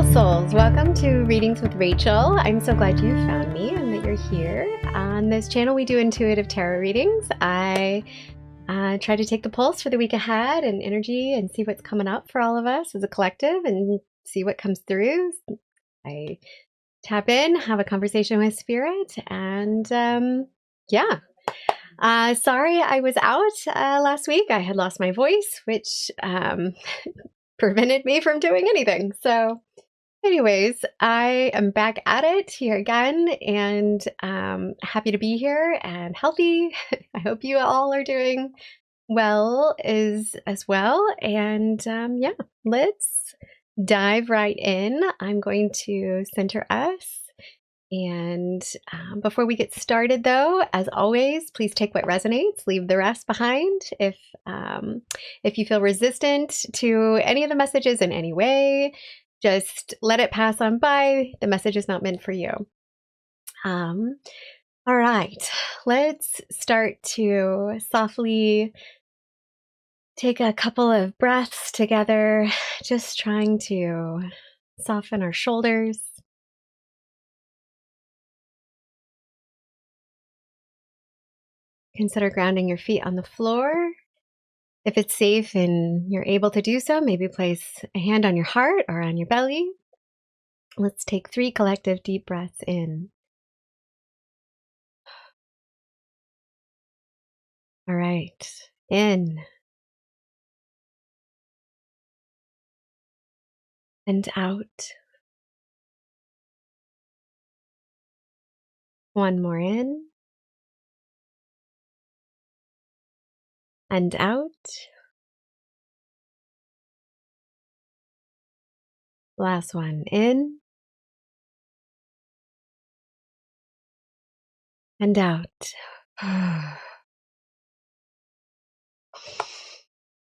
beautiful souls. Welcome to Readings with Rachel. I'm so glad you found me and that you're here. On this channel, we do intuitive tarot readings. I try to take the pulse for the week ahead and energy and see what's coming up for all of us as a collective and see what comes through. I tap in, have a conversation with spirit, and yeah. Sorry I was out last week. I had lost my voice, which prevented me from doing anything. So anyways, I am back at it here again and happy to be here and healthy. I hope you all are doing well as well. And yeah, let's dive right in. I'm going to center us. And before we get started, though, as always, please take what resonates, leave the rest behind. If you feel resistant to any of the messages in any way, just let it pass on by. The message is not meant for you. All right, let's start to softly take a couple of breaths together, just trying to soften our shoulders. Consider grounding your feet on the floor. If it's safe and you're able to do so, maybe place a hand on your heart or on your belly. Let's take 3 collective deep breaths in. All right, in and out. One more in and out. Last one, in and out.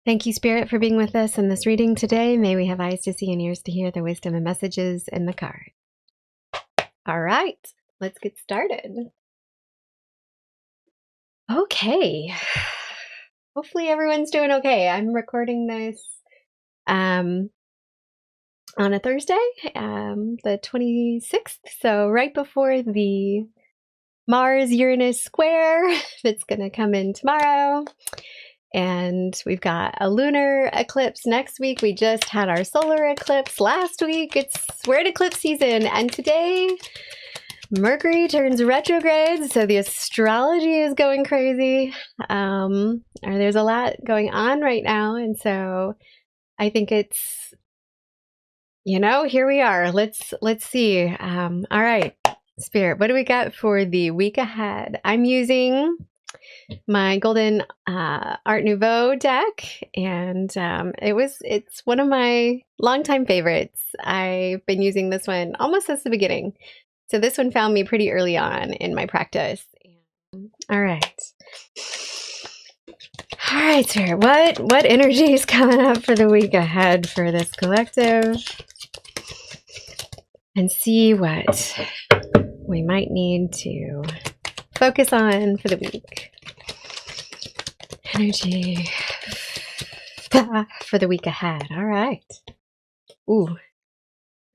Thank you, Spirit, for being with us in this reading today. May we have eyes to see and ears to hear the wisdom and messages in the card. All right, let's get started. Okay. Hopefully everyone's doing okay. I'm recording this on a Thursday, the 26th. So right before the Mars-Uranus Square that's going to come in tomorrow. And we've got a lunar eclipse next week. We just had our solar eclipse last week. We're in eclipse season. And today, Mercury turns retrograde. So the astrology is going crazy. There's a lot going on right now. And so I think it's, here we are. Let's see. All right, Spirit, what do we got for the week ahead? I'm using my Golden Art Nouveau deck, and it's one of my longtime favorites. I've been using this one almost since the beginning. So this one found me pretty early on in my practice. All right. All right, Spirit, what energy is coming up for the week ahead for this collective? And see what we might need to focus on for the week. Energy for the week ahead. All right. Ooh,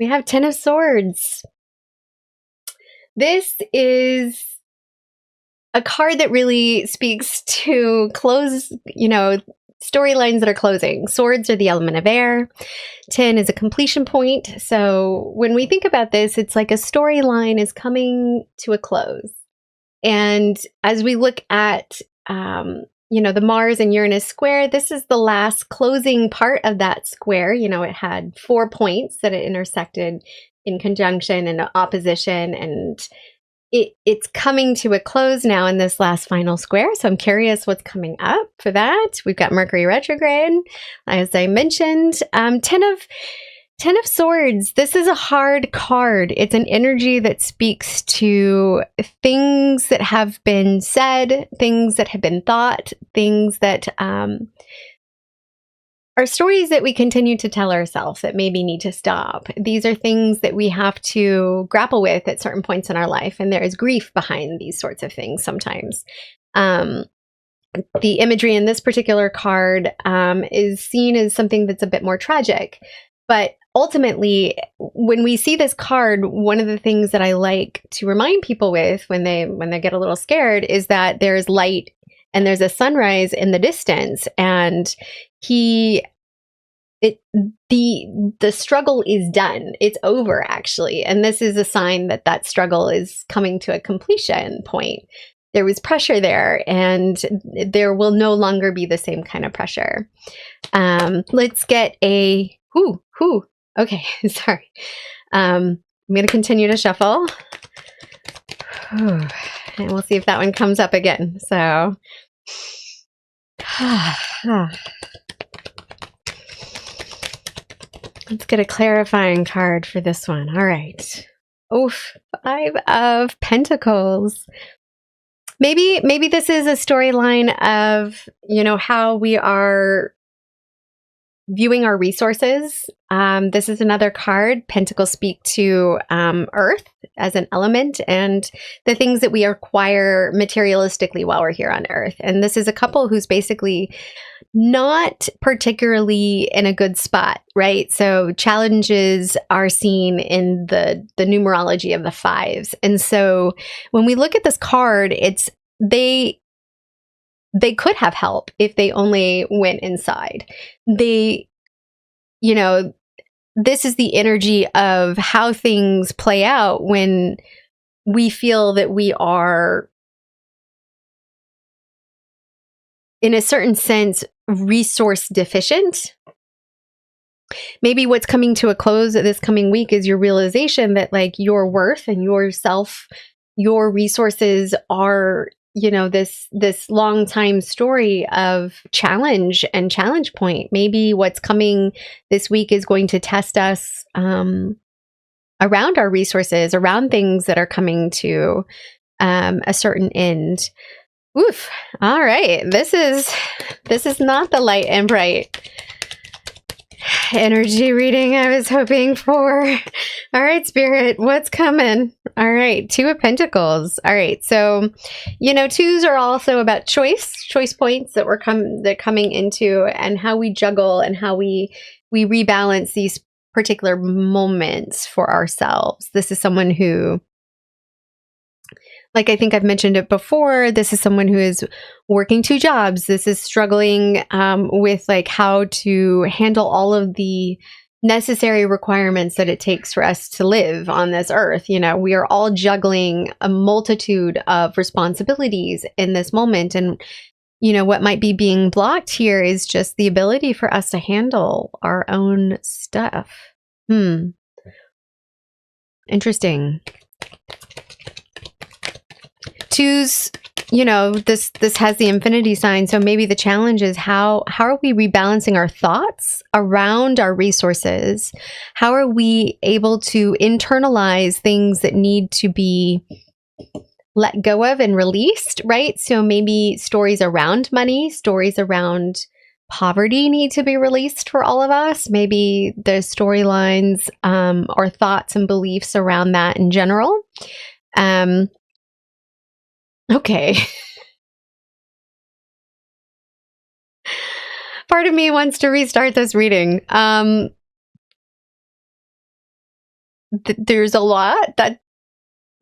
we have 10 of Swords. This is a card that really speaks to close, storylines that are closing. Swords are the element of air. 10 is a completion point. So when we think about this, it's like a storyline is coming to a close. And as we look at, the Mars and Uranus square, this is the last closing part of that square. It had 4 points that it intersected in conjunction and opposition, and it's coming to a close now in this last final square. So I'm curious what's coming up for that. We've got Mecury Retrograde, as I mentioned. 10 of Swords, this is a hard card. It's an energy that speaks to things that have been said, things that have been thought, things that are stories that we continue to tell ourselves that maybe need to stop. These are things that we have to grapple with at certain points in our life, and there is grief behind these sorts of things sometimes. The imagery in this particular card is seen as something that's a bit more tragic. But ultimately, when we see this card, one of the things that I like to remind people with when they get a little scared is that there's light and there's a sunrise in the distance, and the struggle is done. It's over, actually. And this is a sign that that struggle is coming to a completion point. There was pressure there, and there will no longer be the same kind of pressure. Let's get a okay, sorry. I'm going to continue to shuffle. And we'll see if that one comes up again. So let's get a clarifying card for this one. All right. Oof, 5 of Pentacles. Maybe this is a storyline of, how we are viewing our resources. This is another card. Pentacles speak to Earth as an element and the things that we acquire materialistically while we're here on Earth. And this is a couple who's basically not particularly in a good spot, right? So challenges are seen in the numerology of the 5s. And so when we look at this card, it's they could have help if they only went inside. This is the energy of how things play out when we feel that we are, in a certain sense, resource deficient. Maybe what's coming to a close this coming week is your realization that your worth and yourself, your resources are, this long time story of challenge and challenge point. Maybe what's coming this week is going to test us around our resources, around things that are coming to a certain end. Oof. All right. This is not the light and bright energy reading I was hoping for. All right, Spirit, what's coming? All right, 2 of Pentacles. All right, so, 2s are also about choice points that they're coming into, and how we juggle and how we rebalance these particular moments for ourselves. This is someone who, I think I've mentioned it before, this is someone who is working 2 jobs. This is struggling with how to handle all of the necessary requirements that it takes for us to live on this earth. We are all juggling a multitude of responsibilities in this moment. And, what might be being blocked here is just the ability for us to handle our own stuff. Interesting. 2s, this has the infinity sign. So maybe the challenge is how are we rebalancing our thoughts around our resources? How are we able to internalize things that need to be let go of and released, right? So maybe stories around money, stories around poverty need to be released for all of us. Maybe the storylines or thoughts and beliefs around that in general. Okay. Part of me wants to restart this reading. There's a lot that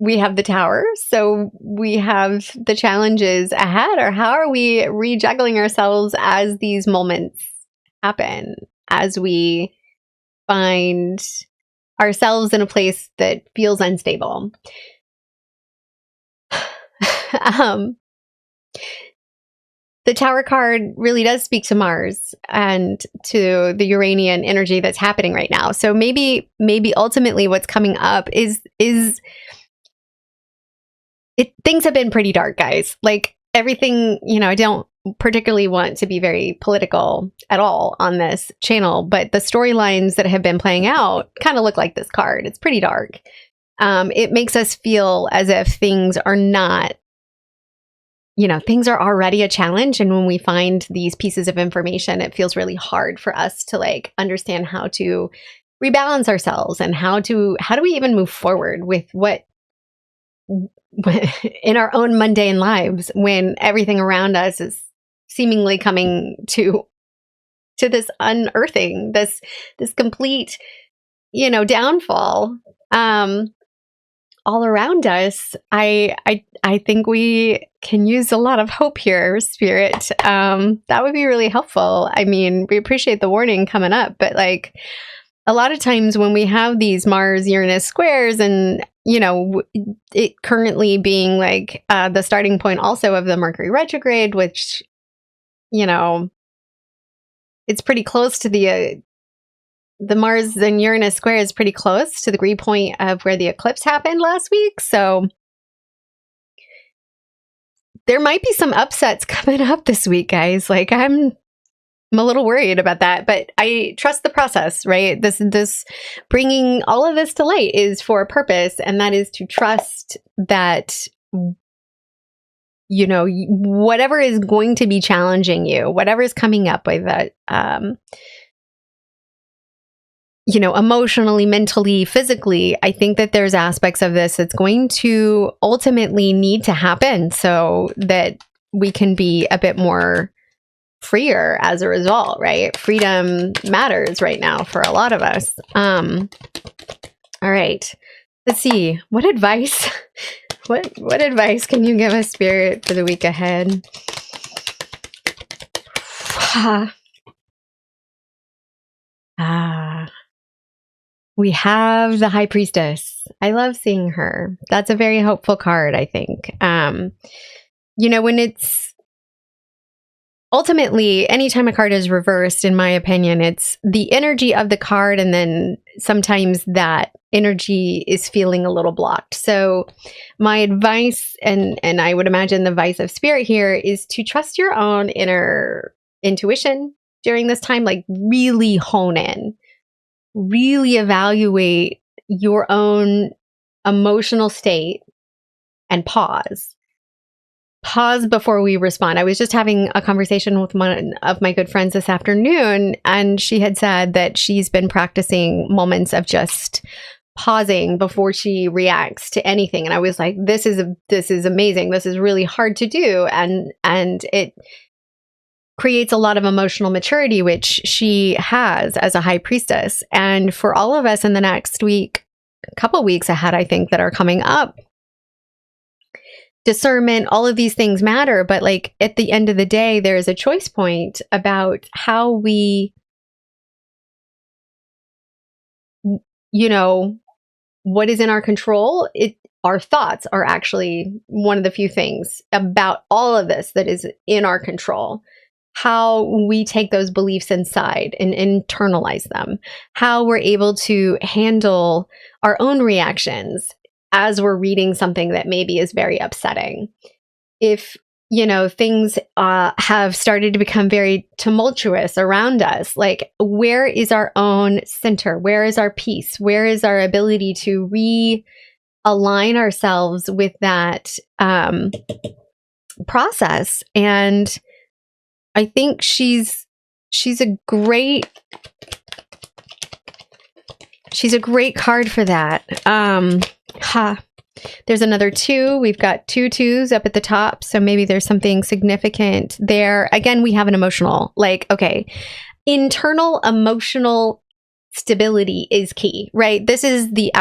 we have the Tower, so we have the challenges ahead, or how are we rejuggling ourselves as these moments happen, as we find ourselves in a place that feels unstable. The Tower card really does speak to Mars and to the Uranian energy that's happening right now. So maybe ultimately what's coming up is things have been pretty dark, guys. Everything, I don't particularly want to be very political at all on this channel, but the storylines that have been playing out kind of look like this card. It's pretty dark. It makes us feel as if things are not, things are already a challenge. And when we find these pieces of information, it feels really hard for us to understand how to rebalance ourselves and how do we even move forward with what in our own mundane lives when everything around us is seemingly coming to this unearthing, this complete downfall all around us, I think we can use a lot of hope here, Spirit. That would be really helpful. I mean, we appreciate the warning coming up, but like a lot of times when we have these Mars-Uranus squares and, it currently being like the starting point also of the Mecury Retrograde, which, it's pretty close to the Mars and Uranus square is pretty close to the degree point of where the eclipse happened last week. So there might be some upsets coming up this week, guys. Like I'm a little worried about that, but I trust the process, right? This bringing all of this to light is for a purpose, and that is to trust that, whatever is going to be challenging you, whatever is coming up with that, emotionally, mentally, physically, I think that there's aspects of this that's going to ultimately need to happen so that we can be a bit more freer as a result, right? Freedom matters right now for a lot of us. All right. Let's see. What advice? What advice can you give us, Spirit, for the week ahead? We have the High Priestess. I love seeing her. That's a very hopeful card, I think. When it's ultimately, anytime a card is reversed, in my opinion, it's the energy of the card, and then sometimes that energy is feeling a little blocked. So my advice, and I would imagine the advice of Spirit here, is to trust your own inner intuition during this time. Like really hone in, really evaluate your own emotional state and pause before we respond. I was just having a conversation with one of my good friends this afternoon, and she had said that she's been practicing moments of just pausing before she reacts to anything. And I was like, this is amazing. This is really hard to do. And it creates a lot of emotional maturity, which she has as a High Priestess. And for all of us in the next week, a couple weeks ahead, I think, that are coming up, discernment, all of these things matter, but like at the end of the day, there is a choice point about how we, what is in our control. Our thoughts are actually one of the few things about all of this that is in our control. How we take those beliefs inside and internalize them, how we're able to handle our own reactions as we're reading something that maybe is very upsetting. If, things have started to become very tumultuous around us, like where is our own center? Where is our peace? Where is our ability to realign ourselves with that process? And I think she's a great card for that. There's another 2. We've got 2 2s up at the top. So maybe there's something significant there. Again, we have an emotional, internal emotional stability is key, right? This is the,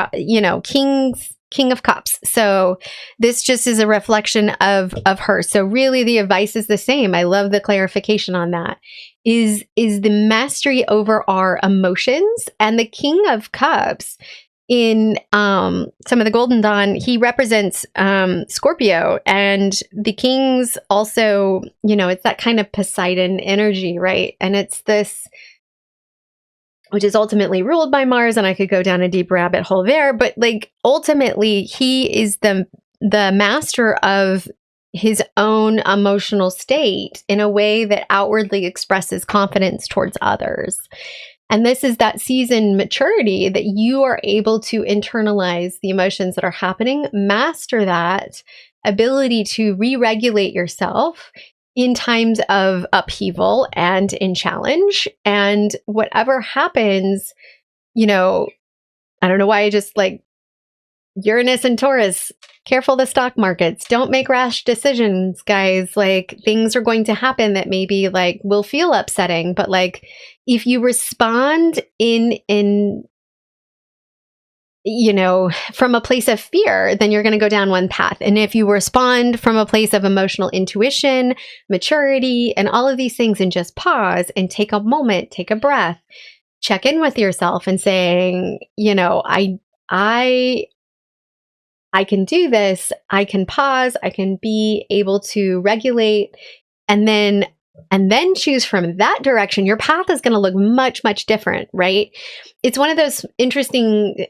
King of Cups. So this just is a reflection of her. So really the advice is the same. I love the clarification on that. Is the mastery over our emotions. And the King of Cups in some of the Golden Dawn, he represents Scorpio, and the Kings also, it's that kind of Poseidon energy, right? And it's this, which is ultimately ruled by Mars, and I could go down a deep rabbit hole there, but like ultimately he is the master of his own emotional state in a way that outwardly expresses confidence towards others. And this is that seasoned maturity that you are able to internalize the emotions that are happening, master that ability to re-regulate yourself in times of upheaval and in challenge. And whatever happens, I don't know why I just like Uranus and Taurus, careful the stock markets. Don't make rash decisions, guys. Like things are going to happen that maybe like will feel upsetting, but like if you respond in from a place of fear, then you're going to go down one path. And if you respond from a place of emotional intuition, maturity, and all of these things, and just pause and take a moment, take a breath, check in with yourself and saying, I can do this. I can pause. I can be able to regulate, and then choose from that direction. Your path is going to look much, much different, right? It's one of those interesting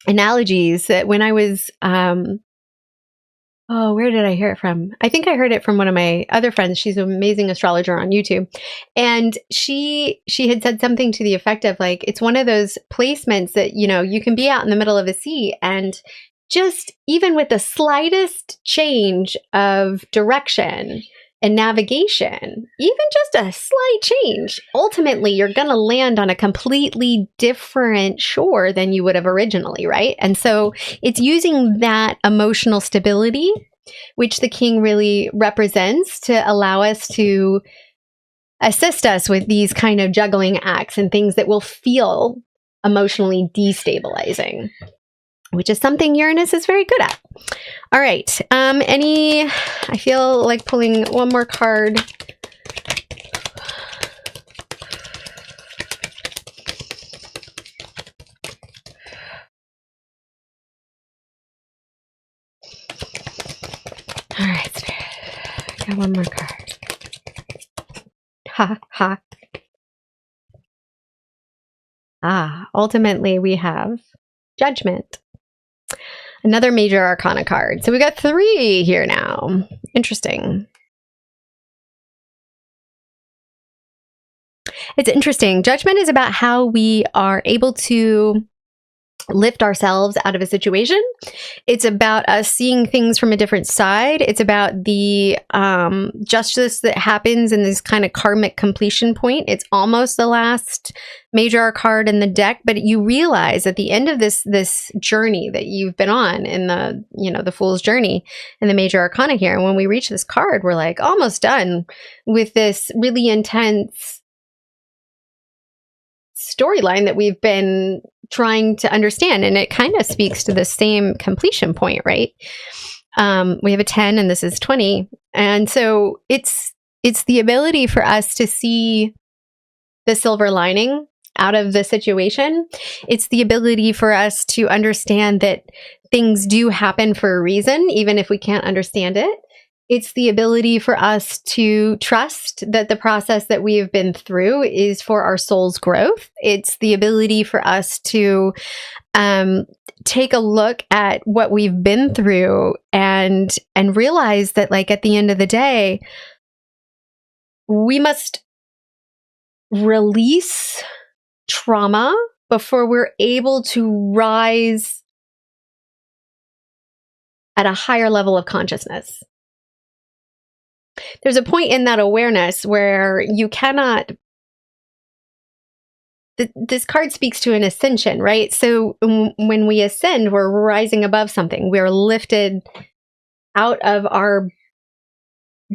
analogies that when I was, where did I hear it from? I think I heard it from one of my other friends. She's an amazing astrologer on YouTube. And she had said something to the effect of like, it's one of those placements that, you can be out in the middle of a sea, and just even with the slightest change of direction and navigation, even just a slight change, ultimately you're going to land on a completely different shore than you would have originally, right? And so it's using that emotional stability, which the king really represents, to allow us to assist us with these kind of juggling acts and things that will feel emotionally destabilizing, which is something Uranus is very good at. All right. I feel like pulling one more card. All right, Spirit. I got one more card. Ha, ha. Ultimately we have Judgment. Another major arcana card. So we got 3 here now. Interesting. It's interesting. Judgment is about how we are able to lift ourselves out of a situation. It's about us seeing things from a different side. It's about the justice that happens in this kind of karmic completion point. It's almost the last major card in the deck, but you realize at the end of this journey that you've been on in the Fool's journey and the major arcana here, and when we reach this card, we're like almost done with this really intense storyline that we've been trying to understand. And it kind of speaks to the same completion point, right? We have a 10 and this is 20. And so it's the ability for us to see the silver lining out of the situation. It's the ability for us to understand that things do happen for a reason, even if we can't understand it. It's the ability for us to trust that the process that we have been through is for our soul's growth. It's the ability for us to take a look at what we've been through and realize that, like, at the end of the day, we must release trauma before we're able to rise at a higher level of consciousness. There's a point in that awareness where you cannot, this card speaks to an ascension, right? So when we ascend, we're rising above something. We're lifted out of our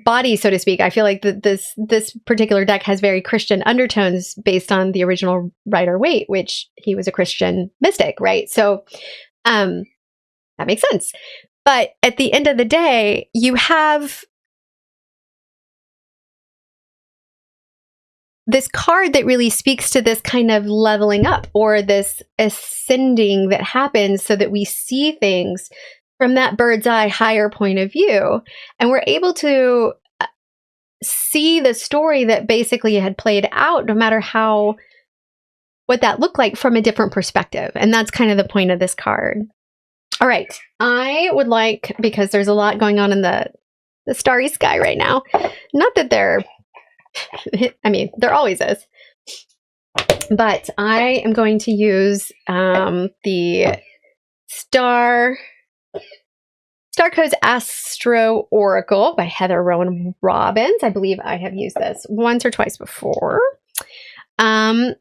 body, so to speak. I feel like this particular deck has very Christian undertones based on the original Rider-Waite, which he was a Christian mystic, right? So that makes sense. But at the end of the day, you have this card that really speaks to this kind of leveling up or this ascending that happens so that we see things from that bird's eye higher point of view. And we're able to see the story that basically had played out, no matter what that looked like, from a different perspective. And that's kind of the point of this card. All right. I would like, because there's a lot going on in the starry sky right now, not that there always is. But I am going to use the Star Codes Astro Oracle by Heather Rowan Robbins. I believe I have used this once or twice before. And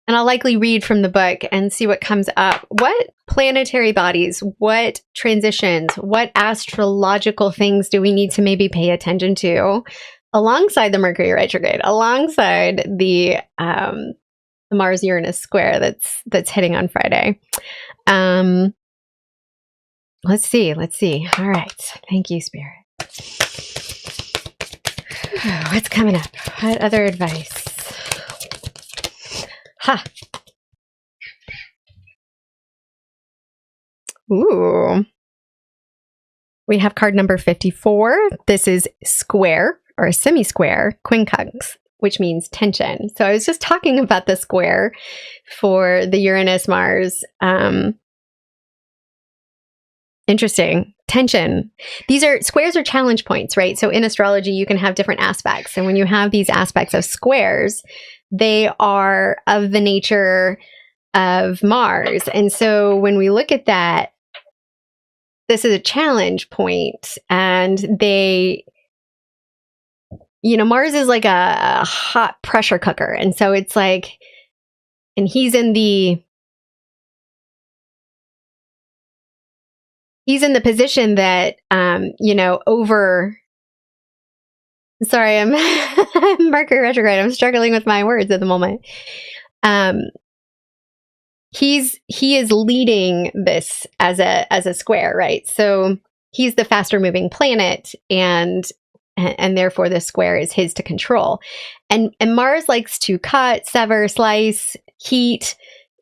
I'll likely read from the book and see what comes up. What planetary bodies, what transitions, what astrological things do we need to maybe pay attention to alongside the Mecury Retrograde, alongside the Mars-Uranus Square that's hitting on Friday? Let's see. All right. Thank you, Spirit. What's coming up? What other advice? Ha. Ooh. We have card number 54. This is square or a semi-square, quincunx, which means tension. So I was just talking about the square for the Uranus Mars. Interesting. Tension. These are squares are challenge points, right? So in astrology, you can have different aspects. And when you have these aspects of squares, they are of the nature of Mars. And so when we look at that, this is a challenge point, and Mars is like a hot pressure cooker. And so it's like, and he's in the position that, sorry, I'm Mecury Retrograde. I'm struggling with my words at the moment. He is leading this as a square, right? So he's the faster moving planet, and therefore the square is his to control. And Mars likes to cut, sever, slice, heat,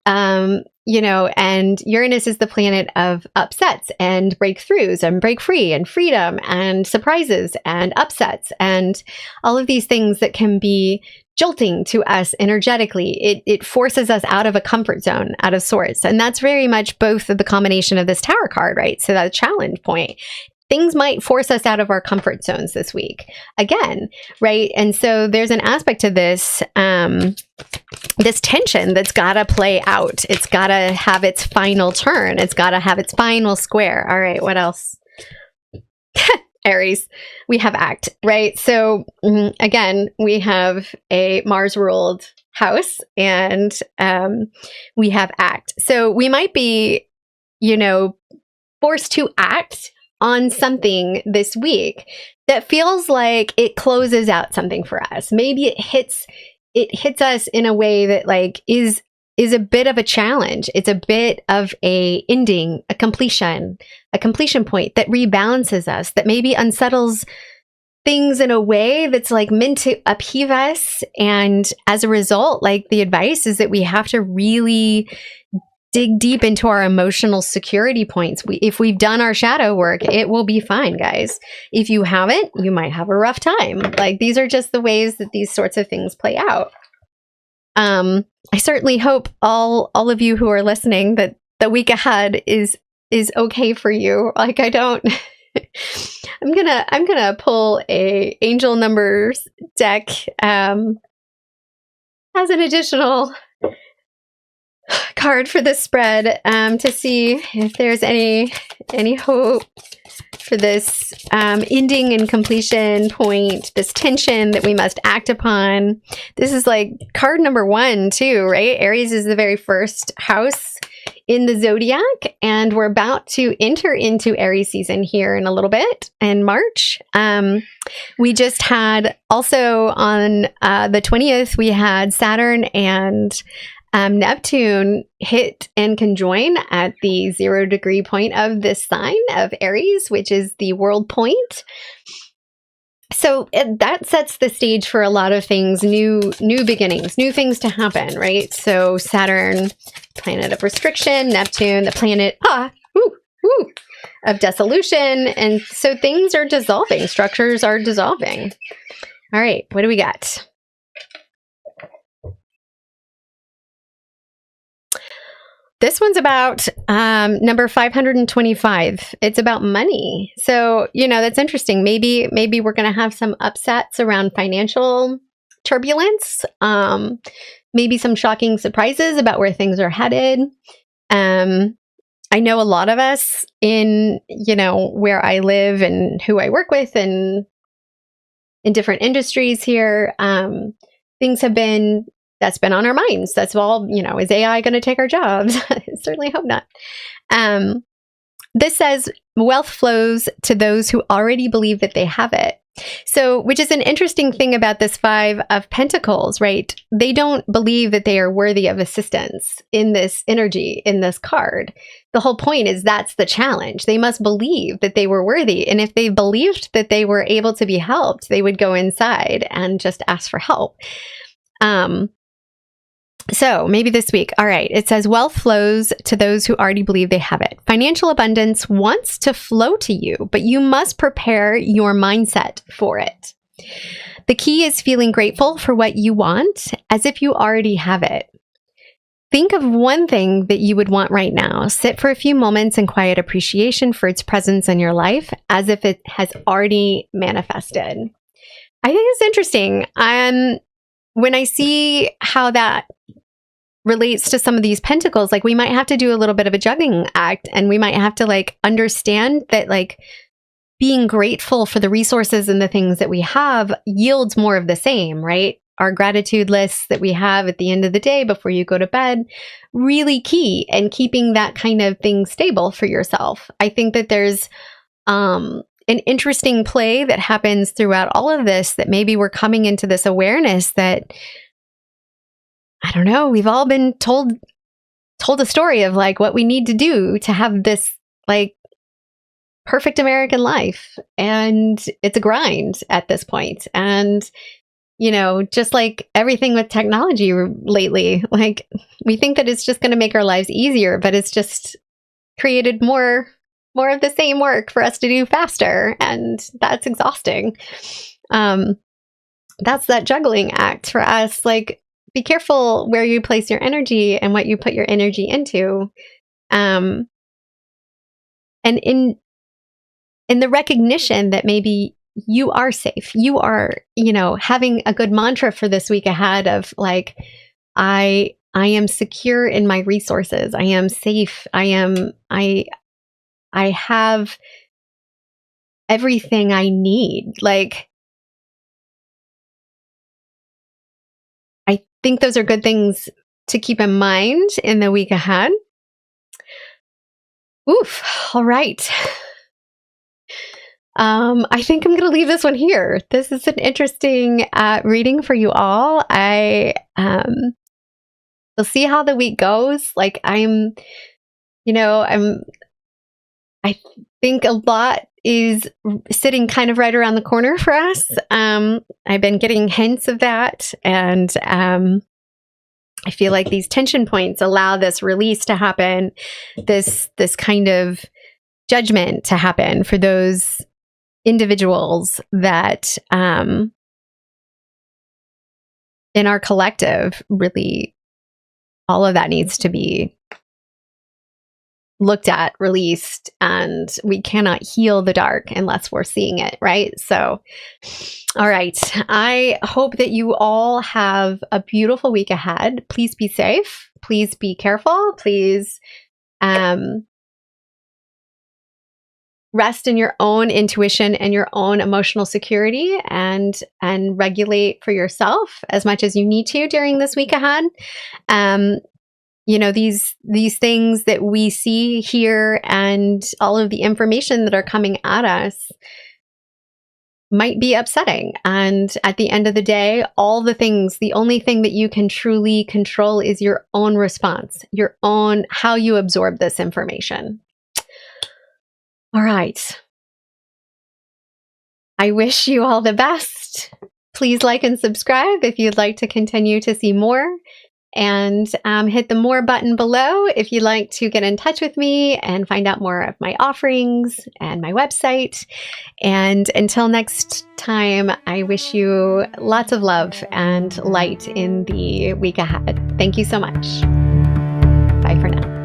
and Uranus is the planet of upsets and breakthroughs and break free and freedom and surprises and upsets and all of these things that can be jolting to us energetically. It forces us out of a comfort zone, out of sorts. And that's very much both of the combination of this Tower card, right? So that's a challenge point. Things might force us out of our comfort zones this week again, right? And so there's an aspect to this, this tension that's got to play out. It's got to have its final turn. It's got to have its final square. All right, what else? Aries, we have act, right? So again, we have a Mars ruled house, and we have act. So we might be, forced to act on something this week that feels like it closes out something for us. Maybe it hits us in a way that like is a bit of a challenge. It's a bit of a ending, a completion point that rebalances us, that maybe unsettles things in a way that's like meant to upheave us. And as a result, like the advice is that we have to really dig deep into our emotional security points. If we've done our shadow work, it will be fine, guys. If you haven't, you might have a rough time. Like these are just the ways that these sorts of things play out. I certainly hope all of you who are listening that the week ahead is okay for you. Like I don't I'm gonna pull a angel numbers deck as an additional card for this spread to see if there's any hope for this ending and completion point, this tension that we must act upon. This is like card number 1 too, right? Aries is the very first house in the zodiac, and we're about to enter into Aries season here in a little bit in March. We just had also on the 20th, we had Saturn and Neptune hit and conjoin at the 0 degree point of this sign of Aries, which is the world point. So that sets the stage for a lot of things, new beginnings, new things to happen, right? So Saturn, planet of restriction, Neptune, the planet of dissolution. And so things are dissolving, structures are dissolving. All right, what do we got? This one's about number 525. It's about money. So, that's interesting. Maybe we're going to have some upsets around financial turbulence. Maybe some shocking surprises about where things are headed. I know a lot of us in, where I live and who I work with and in different industries here, things have been... That's been on our minds. That's all, is AI going to take our jobs? I certainly hope not. This says wealth flows to those who already believe that they have it. So, which is an interesting thing about this Five of Pentacles, right? They don't believe that they are worthy of assistance in this energy, in this card. The whole point is that's the challenge. They must believe that they were worthy. And if they believed that they were able to be helped, they would go inside and just ask for help. So maybe this week, all right, it says wealth flows to those who already believe they have it. Financial abundance wants to flow to you, but you must prepare your mindset for it. The key is feeling grateful for what you want as if you already have it. Think of one thing that you would want right now. Sit for a few moments in quiet appreciation for its presence in your life as if it has already manifested. I think it's interesting. When I see how that relates to some of these pentacles, like we might have to do a little bit of a juggling act, and we might have to like understand that like being grateful for the resources and the things that we have yields more of the same, right? Our gratitude lists that we have at the end of the day before you go to bed, really key, and keeping that kind of thing stable for yourself. I think that there's an interesting play that happens throughout all of this, that maybe we're coming into this awareness that, I don't know, we've all been told a story of like what we need to do to have this like perfect American life. And it's a grind at this point. And, you know, just like everything with technology lately, like we think that it's just going to make our lives easier, but it's just created more of the same work for us to do faster. And that's exhausting. That's that juggling act for us. Like, be careful where you place your energy and what you put your energy into. And in the recognition that maybe you are safe, you are, you know, having a good mantra for this week ahead of like, I am secure in my resources. I am safe. I have everything I need. Like, I think those are good things to keep in mind in the week ahead. Oof. All right. I think I'm going to leave this one here. This is an interesting reading for you all. We'll see how the week goes. Like I think a lot is sitting kind of right around the corner for us. I've been getting hints of that, and I feel like these tension points allow this release to happen, this kind of judgment to happen for those individuals that in our collective, really all of that needs to be looked at, released, and we cannot heal the dark unless we're seeing it, right? So, all right. I hope that you all have a beautiful week ahead. Please be safe. Please be careful. Please rest in your own intuition and your own emotional security, and regulate for yourself as much as you need to during this week ahead. You know, these things that we see here and all of the information that are coming at us might be upsetting. And at the end of the day, the only thing that you can truly control is your own response, your own, how you absorb this information. All right. I wish you all the best. Please like and subscribe if you'd like to continue to see more. And hit the more button below if you'd like to get in touch with me and find out more of my offerings and my website. And until next time, I wish you lots of love and light in the week ahead. Thank you so much. Bye for now.